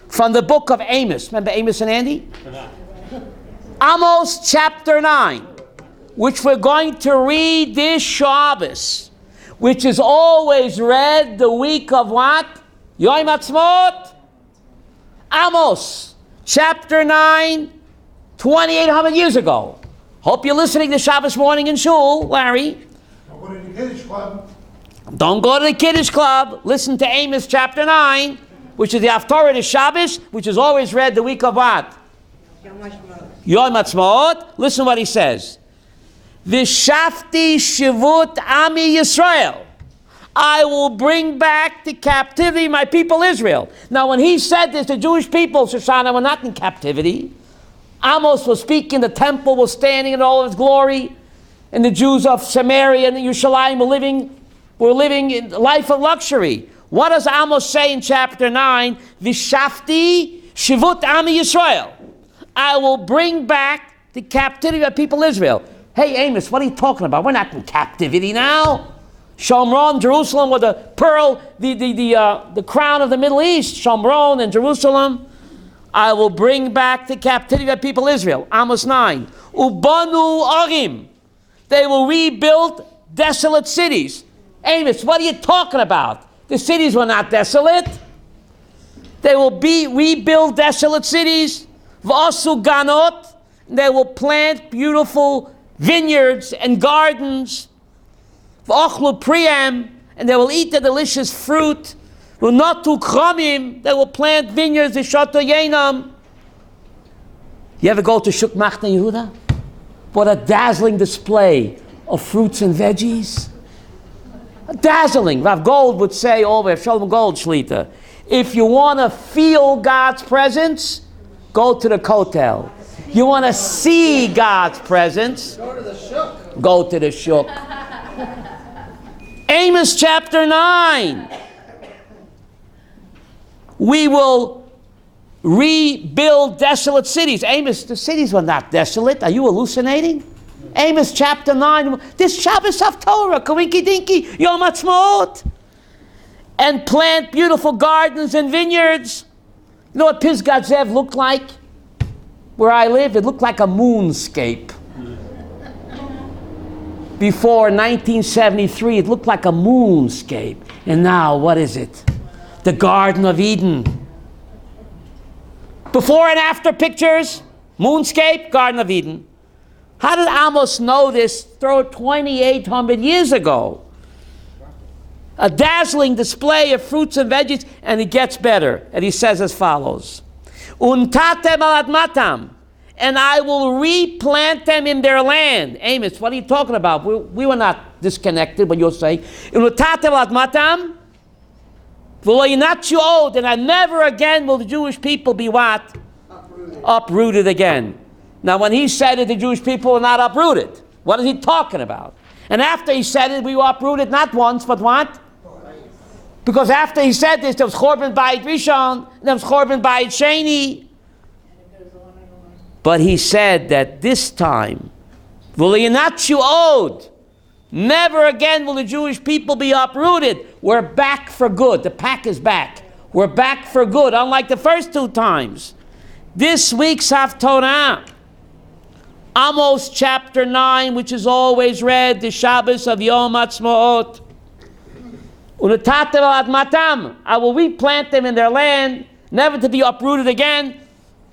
A: from the book of Amos. Remember Amos and Andy? Amos chapter 9, which we're going to read this Shabbos, which is always read the week of what? Yom HaAtzmaut. Amos chapter 9, 2,800 years ago. Hope you're listening to Shabbos morning in Shul, Larry.
B: Don't go to the Kiddush Club.
A: Don't go to the Kiddush Club. Listen to Amos chapter 9, which is the Haftorah to Shabbos, which is always read the week of what? Yom HaAtzmaut. Listen what he says. V'shafti shivut ami Yisrael. I will bring back to captivity my people Israel. Now when he said this, the Jewish people, Shoshana, were not in captivity. Amos was speaking, the temple was standing in all of its glory, and the Jews of Samaria and Yerushalayim were living in a life of luxury. What does Amos say in chapter 9? V'shafti shivut ami Yisrael. I will bring back the captivity of people Israel. Hey Amos, what are you talking about? We're not in captivity now. Shomron, Jerusalem, were the pearl, the crown of the Middle East. Shomron and Jerusalem. I will bring back the captivity of people Israel. Amos 9. Ubanu arim. They will rebuild desolate cities. Amos, what are you talking about? The cities were not desolate. They will rebuild desolate cities. V'asu ganot. They will plant beautiful vineyards and gardens. V'achlu priyam. And they will eat the delicious fruit. V'natu kramim. They will plant vineyards. V'shato yenam. You ever go to Shuk Machne Yehuda? What a dazzling display of fruits and veggies. Dazzling. Rav Gold would say, Rav Shalom Gold Shlita, if you want to feel God's presence, go to the Kotel. You want to see God's presence, go to the Shuk. Go to the Shuk. Amos chapter 9. We will rebuild desolate cities. Amos, the cities were not desolate. Are you hallucinating? Amos chapter 9. This Shabbos Haftorah, Karinki Dinky, Yom HaAtzmaut. And plant beautiful gardens and vineyards. You know what Pisgat Zev looked like? Where I live, it looked like a moonscape. Before 1973, it looked like a moonscape. And now, what is it? The Garden of Eden. Before and after pictures, moonscape, Garden of Eden. How did Amos know this? Throw it 2,800 years ago. A dazzling display of fruits and veggies, and it gets better. And he says as follows. Untatem al admatam, and I will replant them in their land. Amos, what are you talking about? We were not disconnected, but you'll say, Untatem al admatam, and I never again will the Jewish people be what? Uprooted again. Now when he said it, the Jewish people were not uprooted. What is he talking about? And after he said it, we were uprooted not once, but what? Because after he said this, there was Chorban Bayit Rishon, and there was Chorban Bayit Sheni. But he said that this time, never again will the Jewish people be uprooted. We're back for good. The pack is back. We're back for good, unlike the first two times. This week's Haftorah, Amos chapter 9, which is always read, the Shabbos of Yom HaAtzmaut. I will replant them in their land, never to be uprooted again.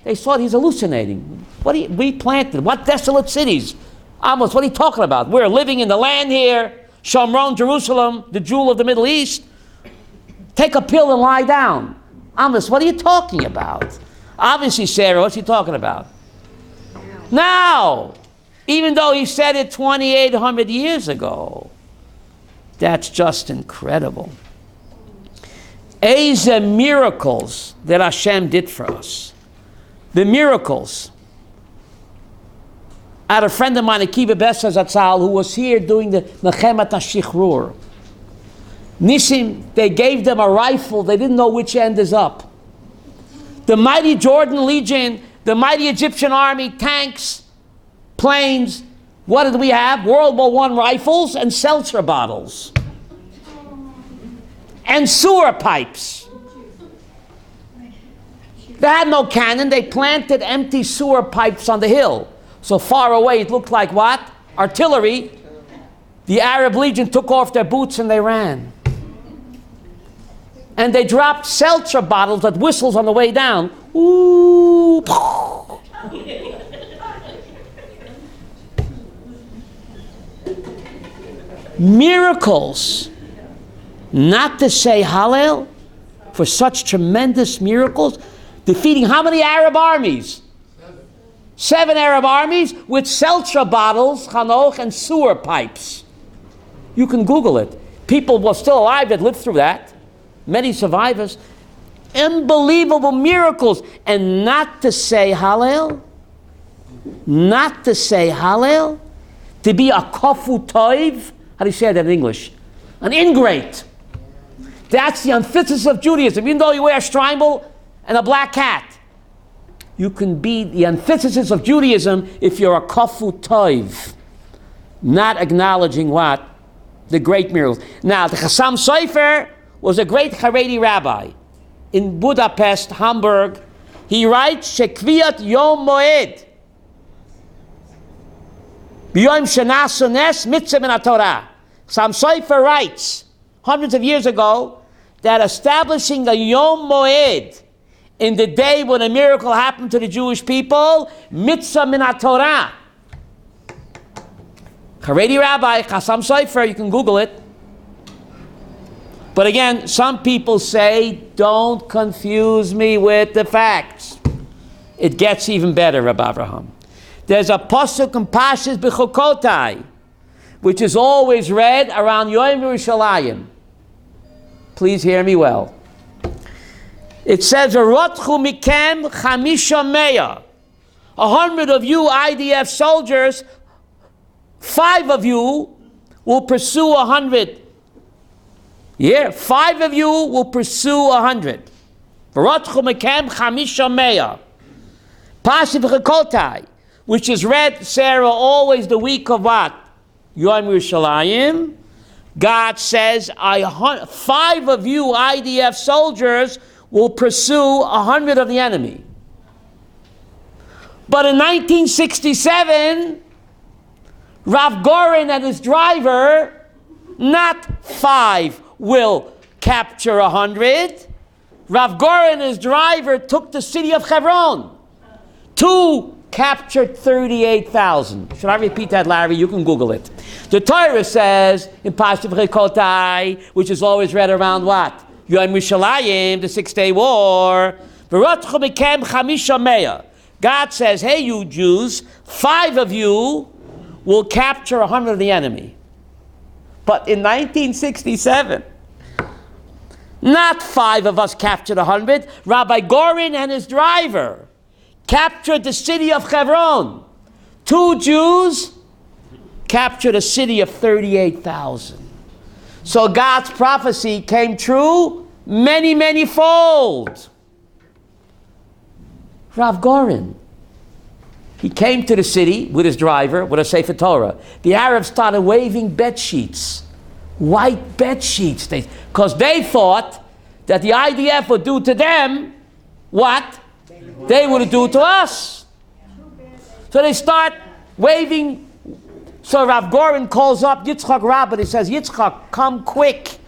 A: They thought he's hallucinating. What do you replanted? What desolate cities? Amos, what are you talking about? We're living in the land here, Shomron, Jerusalem, the jewel of the Middle East. Take a pill and lie down. Amos, what are you talking about? Obviously, Sarah, what's he talking about? Now, even though he said it 2,800 years ago, that's just incredible. Eze miracles that Hashem did for us. The miracles. I had a friend of mine, Akiva Besser Zatzal, who was here doing the Mechemet HaShichrur. Nisim, they gave them a rifle, they didn't know which end is up. The mighty Jordan Legion, the mighty Egyptian army, tanks, planes. What did we have? World War I rifles and seltzer bottles. And sewer pipes. They had no cannon, they planted empty sewer pipes on the hill. So far away it looked like what? Artillery. The Arab Legion took off their boots and they ran. And they dropped seltzer bottles with whistles on the way down. Ooh. Miracles. Not to say Hallel for such tremendous miracles. Defeating how many Arab armies? 7 Arab armies with seltzer bottles, Hanoch, and sewer pipes. You can Google it. People were still alive that lived through that. Many survivors. Unbelievable miracles. And not to say Hallel. Not to say Hallel. To be a kofu toiv. How do you say that in English? An ingrate. That's the antithesis of Judaism. Even though you wear a strimal and a black hat, you can be the antithesis of Judaism if you're a kofu toiv. Not acknowledging what? The great miracles. Now, the Chassam Sofer was a great Haredi rabbi in Budapest, Hamburg. He writes, Shekviat Yom Moed. B'yom shenasu nes mitzvah min haTorah. Chassam Sofer writes, hundreds of years ago, that establishing a Yom Moed in the day when a miracle happened to the Jewish people, mitzvah min haTorah. Haredi Rabbi, Chassam Sofer, you can Google it. But again, some people say, don't confuse me with the facts. It gets even better, Rabbi Avraham. There's a pasuk in Pashas B'chukotai, which is always read around Yom Yerushalayim. Please hear me well. It says, "Rotchu mikem chamisha meya." 100 of you IDF soldiers, 5 of you will pursue 100. Yeah, 5 of you will pursue 100. Rotchu mikem chamisha meya. Pasuk B'chukotai, which is read, Sarah, always the week of what? Yom Yerushalayim. God says, 5 of you IDF soldiers will pursue 100 of the enemy. But in 1967, Rav Goren and his driver, not 5 will capture 100. Rav Goren and his driver took the city of Hebron. 2 captured 38,000. Should I repeat that, Larry? You can Google it. The Torah says in Pasuk B'chukotai, which is always read around what? Yom Yerushalayim, the 6-day war. V'rotchu mikem chamisha meya. God says, hey, you Jews, 5 of you will capture 100 of the enemy. But in 1967, not 5 of us captured 100. Rabbi Gorin and his driver captured the city of Hebron. 2 Jews captured a city of 38,000. So God's prophecy came true many, many fold. Rav Gorin, he came to the city with his driver, with a Sefer Torah. The Arabs started waving bed sheets, white bed sheets, because they thought that the IDF would do to them what they would do to us. So they start waving. So Rav Gorin calls up Yitzchak Rabbi. He says, Yitzchak, come quick.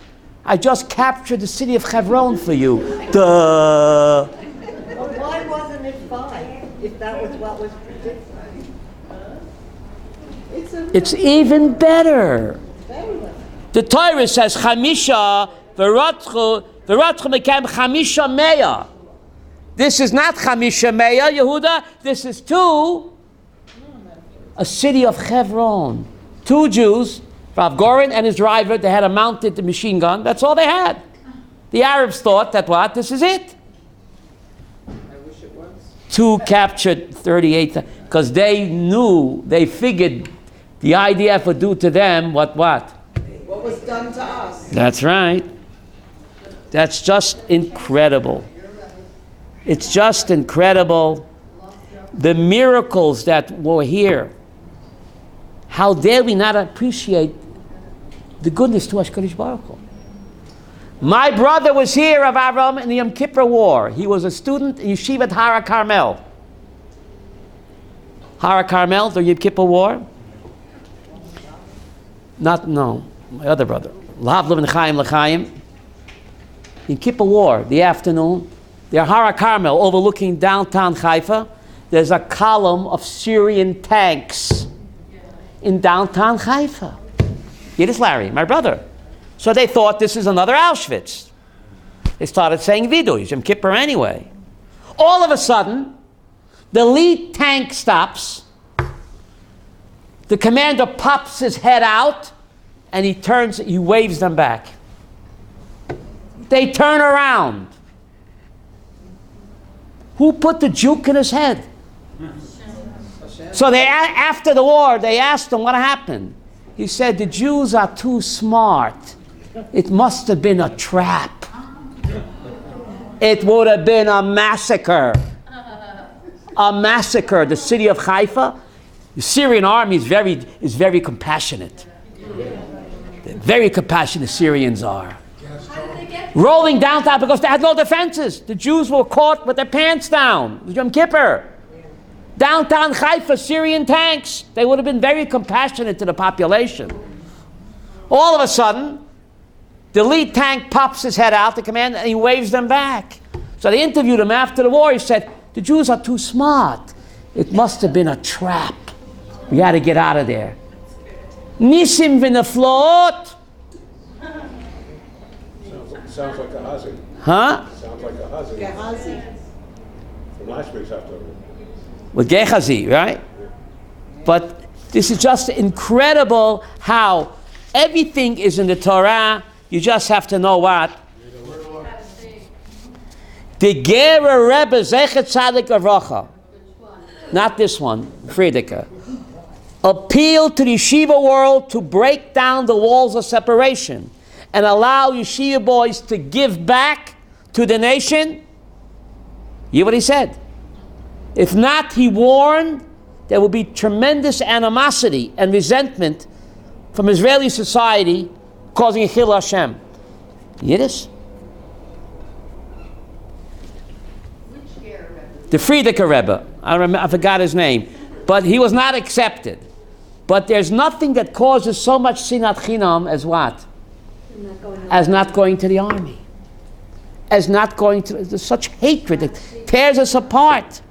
A: I just captured the city of Hebron for you. Duh.
C: Well, why wasn't it 5 if that was what was predicted?
A: It's even better. The Torah says, Chamisha, v'rotchu mekem chamisha meya. This is not Chamisha meya, Yehuda. This is 2 a city of Hebron. 2 Jews, Rav Goren and his driver, they had a mounted machine gun. That's all they had. The Arabs thought that what? This is it.
D: I wish it was.
A: 2 captured 38, because they figured the IDF would do to them what?
D: What was done to us?
A: That's right. That's just incredible. It's just incredible. The miracles that were here. How dare we not appreciate the goodness to HaKadosh Baruch Hu? My brother was here of Avram in the Yom Kippur War. He was a student in Yeshivat Hara Carmel. Hara Carmel, the Yom Kippur War. My other brother. Lav Levin Chaim L'Chaim. Yom Kippur War, the afternoon. They're Hara Carmel, overlooking downtown Haifa. There's a column of Syrian tanks in downtown Haifa. Yiddish Larry, my brother. So they thought this is another Auschwitz. They started saying Vidui, Yom Kippur anyway. All of a sudden, the lead tank stops. The commander pops his head out, and he waves them back. They turn around. Who put the juke in his head? So after the war, they asked him what happened. He said, the Jews are too smart. It must have been a trap. It would have been a massacre. A massacre. The city of Haifa, the Syrian army is very compassionate. Very compassionate Syrians are. Rolling downtown because they had no defenses. The Jews were caught with their pants down. It was Yom Kippur. Downtown Haifa, Syrian tanks. They would have been very compassionate to the population. All of a sudden, the lead tank pops his head out, the commander, and he waves them back. So they interviewed him after the war. He said, the Jews are too smart. It must have been a trap. We had to get out of there. Nisim v'neflot.
E: Sounds like a Hazi.
A: Huh?
E: Sounds like a Hazi.
D: Gehazi.
E: From last week's after.
A: With Gehazi, right? But this is just incredible how everything is in the Torah. You just have to know what? The Gera Rebbe Zechet Tzadik Avrocha. Not this one, Friedeke. Appeal to the yeshiva world to break down the walls of separation and allow yeshiva boys to give back to the nation. You hear what he said? If not, he warned, there will be tremendous animosity and resentment from Israeli society causing a Chil Hashem. Yiddish?
D: Which Ger Rebbe?
A: The Friedeke Rebbe. I forgot his name. But he was not accepted. But there's nothing that causes so much sinat chinam as what? As not going to the army. As not going to, there's such hatred that tears us apart.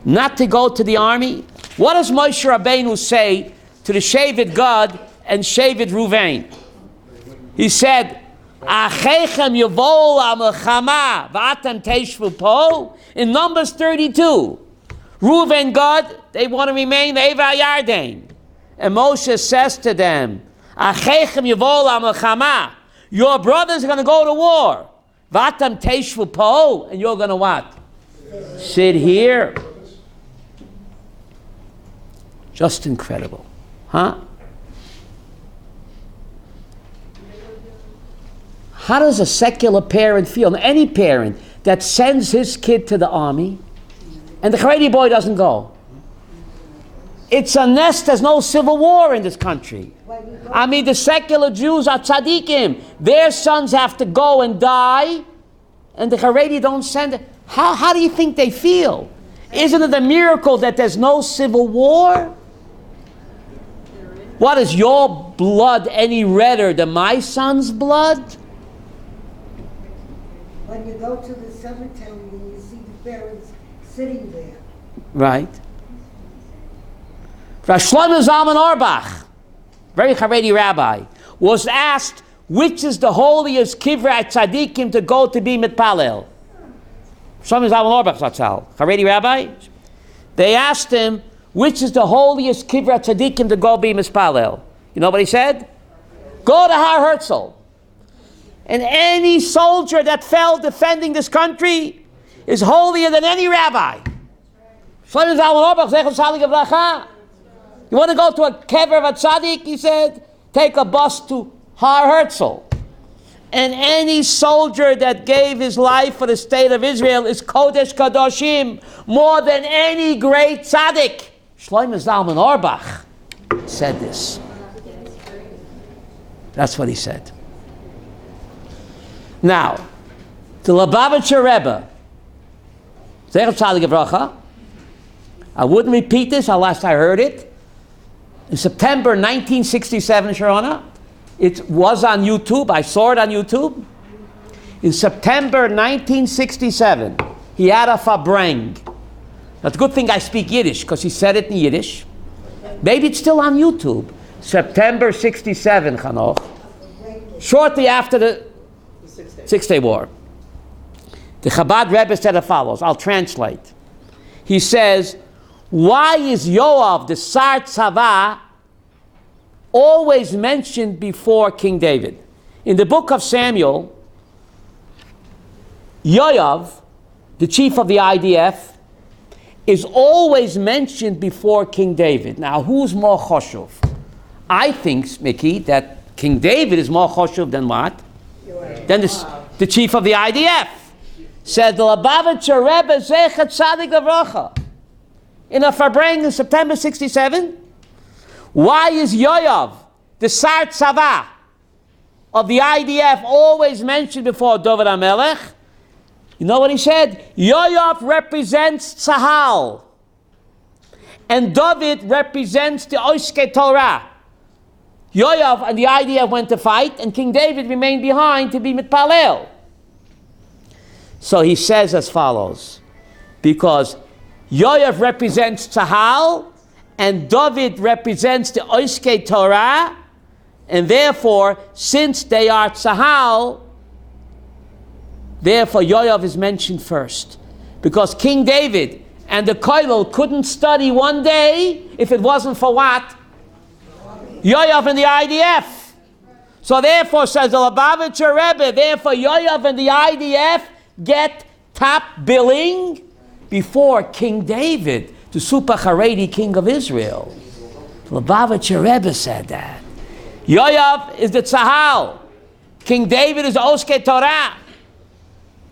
A: Not to go to the army. What does Moshe Rabbeinu say to the Shevet Gad and Shevet Ruvain? He said, Achechem yavol ha-melchama v'atem teishvu po. In Numbers 32, Ruvain Gad, they want to remain the Eva Yarden. And Moshe says to them, Achechem yavol ha-melchama. Your brothers are going to go to war. V'atem teishvu po. And you're going to what? Sit here. Just incredible. Huh? How does a secular parent feel? Any parent that sends his kid to the army and the Haredi boy doesn't go. It's a nest. There's no civil war in this country. I mean, the secular Jews are tzaddikim. Their sons have to go and die and the Haredi don't send it. How do you think they feel? Isn't it a miracle that there's no civil war? What, is your blood any redder than my son's blood?
F: When you go to the cemetery and you see the parents sitting there.
A: Right. Rosh Shlomo Zalman Auerbach, very Haredi rabbi, was asked which is the holiest kivrei tzaddikim to go to be mitpalel. Shlomo Zalman Auerbach, Haredi rabbi. They asked him, which is the holiest kivra tzaddikim to go be mispalel. You know what he said? Go to Har Herzl. And any soldier that fell defending this country is holier than any rabbi. You want to go to a kever of a tzaddik, he said? Take a bus to Har Herzl. And any soldier that gave his life for the state of Israel is Kodesh Kadoshim, more than any great tzaddik. Shlomo Zalman Auerbach said this. That's what he said. Now, the Lubavitcher Rebbe, Zecher Tzadik Avracha, I wouldn't repeat this unless I heard it. In September 1967, Sharona, it was on YouTube. I saw it on YouTube. In September 1967, he had a Fabreng. That's a good thing I speak Yiddish, because he said it in Yiddish. Maybe it's still on YouTube. September 67, Chanoch. Shortly after the Six-Day War. The Chabad Rebbe said as follows. I'll translate. He says, why is Yoav, the Sar Tzava, always mentioned before King David? In the book of Samuel, Yoav, the chief of the IDF, is always mentioned before King David. Now, who's more choshuv? I think, Mickey, that King David is more choshuv than what? Than the chief of the IDF. Said the Lubavitcher Rebbe Zecher Tzadik Avracha in a Fabreng in September 67. Why is Yoav, the Sar Tzava of the IDF, always mentioned before David HaMelech? You know what he said? Yoav represents Tzahal, and David represents the Oiske Torah. Yoav and the IDF went to fight, and King David remained behind to be mitpalel. So he says as follows, because Yoav represents Tzahal, and David represents the Oiske Torah, and therefore, since they are Tzahal, therefore Yoav is mentioned first. Because King David and the Koilel couldn't study one day if it wasn't for what? Yoav and the IDF. So therefore, says the Lubavitcher Rebbe, therefore Yoav and the IDF get top billing before King David, the super Haredi king of Israel. The Lubavitcher Rebbe said that. Yoav is the Tzahal. King David is the Oske Torah.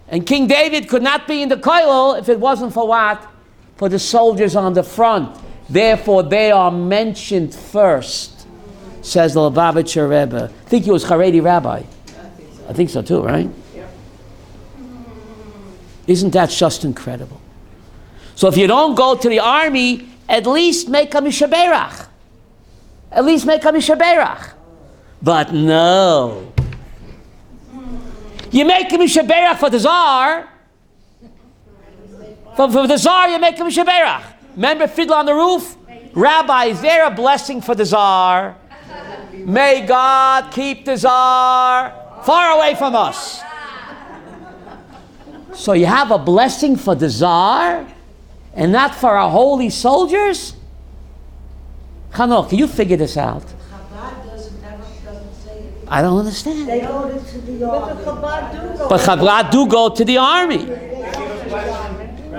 A: And King David could not be in the Koilel if it wasn't for what? For the soldiers on the front. Therefore, they are mentioned first. Says the Lubavitcher Rebbe. I think he was Haredi rabbi. I think so too, right?
D: Yeah.
A: Isn't that just incredible? So if you don't go to the army, at least make a mishaberach. At least make a mishaberach. But no. You make a mishaberach for the Tsar. For the Tsar, you make a mishaberach. Remember Fiddler on the Roof? Rabbi, is there a blessing for the Tsar? May God keep the Tsar far away from us. So you have a blessing for the Tsar and not for our holy soldiers? Chanoch, can you figure this out?
F: doesn't say it.
A: I don't understand.
F: They owed it to the
C: But the
F: army.
C: Chabad do go.
A: But Chabad do go to the army,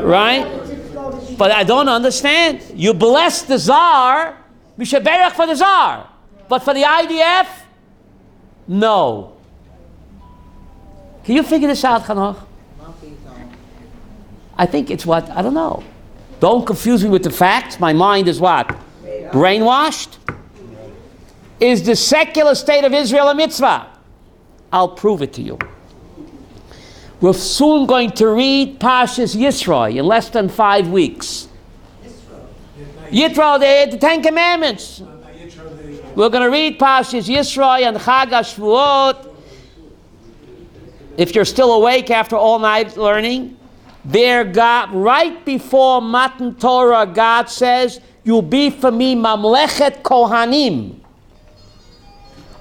A: right? But I don't understand. You bless the Tsar, Mishaberach for the Tsar. But for the IDF, no. Can you figure this out, Chanoch? I think it's what, I don't know. Don't confuse me with the facts. My mind is what? Brainwashed? Is the secular state of Israel a mitzvah? I'll prove it to you. We're soon going to read Parshas Yisro in less than 5 weeks. Yitro, the Ten Commandments. We're going to read Parshas Yisro and Chag HaShavuot. If you're still awake after all night learning, there God, right before Matan Torah, God says, "You'll be for me Mamlechet Kohanim."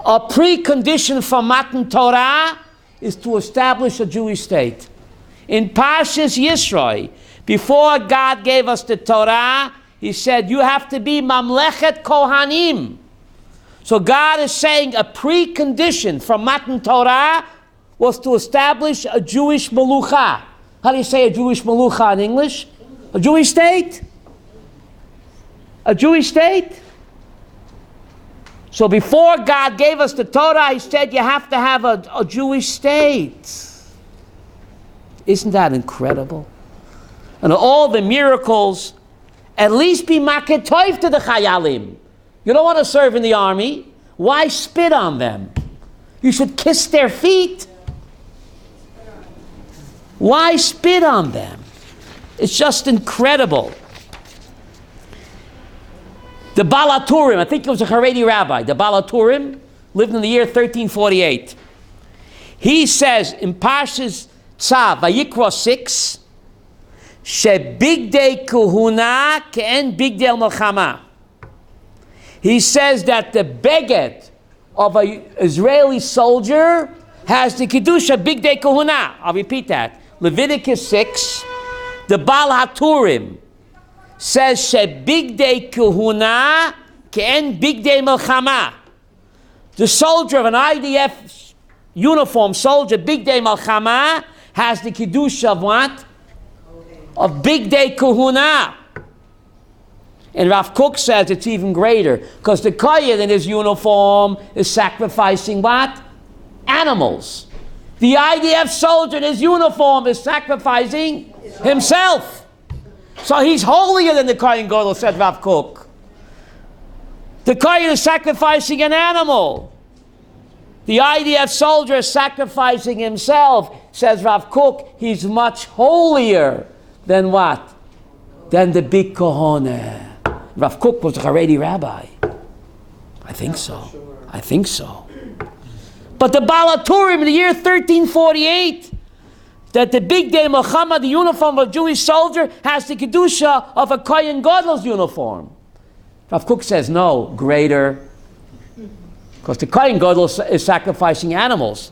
A: A precondition for Matan Torah is to establish a Jewish state. In Parshas Yisro, before God gave us the Torah, He said, you have to be Mamlechet Kohanim. So God is saying a precondition for Matan Torah was to establish a Jewish Melucha. How do you say a Jewish Melucha in English? A Jewish state? A Jewish state? So before God gave us the Torah, He said you have to have a Jewish state. Isn't that incredible? And all the miracles, at least be maketoiv to the chayalim. You don't want to serve in the army. Why spit on them? You should kiss their feet. Why spit on them? It's just incredible. The Balaturim, I think it was a Haredi rabbi, the Balaturim, lived in the year 1348. He says in Parshas Tzav, Vayikra 6, Shebigdei Kuhuna Ke'en Bigdei Melchama. He says that the beged of an Israeli soldier has the Kedusha Bigdei Kuhuna. I'll repeat that. Leviticus 6, the Baal HaTurim says Shebigdei Kuhuna Ke'en Bigdei Melchama. The soldier of an IDF uniform soldier, Bigdei Melchama, has the Kedusha of what? Of Bigdei Kuhuna. And Rav Kook says it's even greater, because the Kohen in his uniform is sacrificing what? Animals. The IDF soldier in his uniform is sacrificing himself. So he's holier than the Kohen Gadol, said Rav Kook. The Kohen is sacrificing an animal. The IDF soldier is sacrificing himself, says Rav Kook. He's much holier than what? Than the big Kohane. Rav Kook was a Haredi rabbi. I think so. I think so. But the Balaturim in the year 1348, that the big day Muhammad, the uniform of a Jewish soldier, has the Kedusha of a Kohen Gadol's uniform. Rav Kook says, no, greater. Because the Kohen Gadol is sacrificing animals.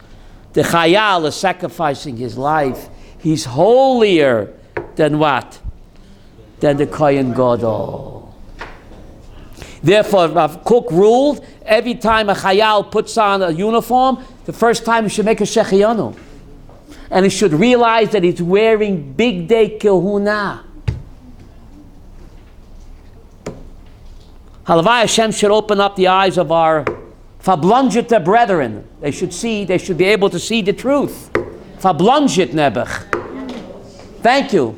A: The Chayal is sacrificing his life. He's holier than what? Than the Kohen Gadol. Therefore, Rav Kook ruled, every time a Chayal puts on a uniform, the first time he should make a Shechianu. And he should realize that he's wearing Big Day Kehuna. Halavai Hashem should open up the eyes of our Fablunjit brethren. They should see, they should be able to see the truth. Fablunjit Nebuch. Thank you.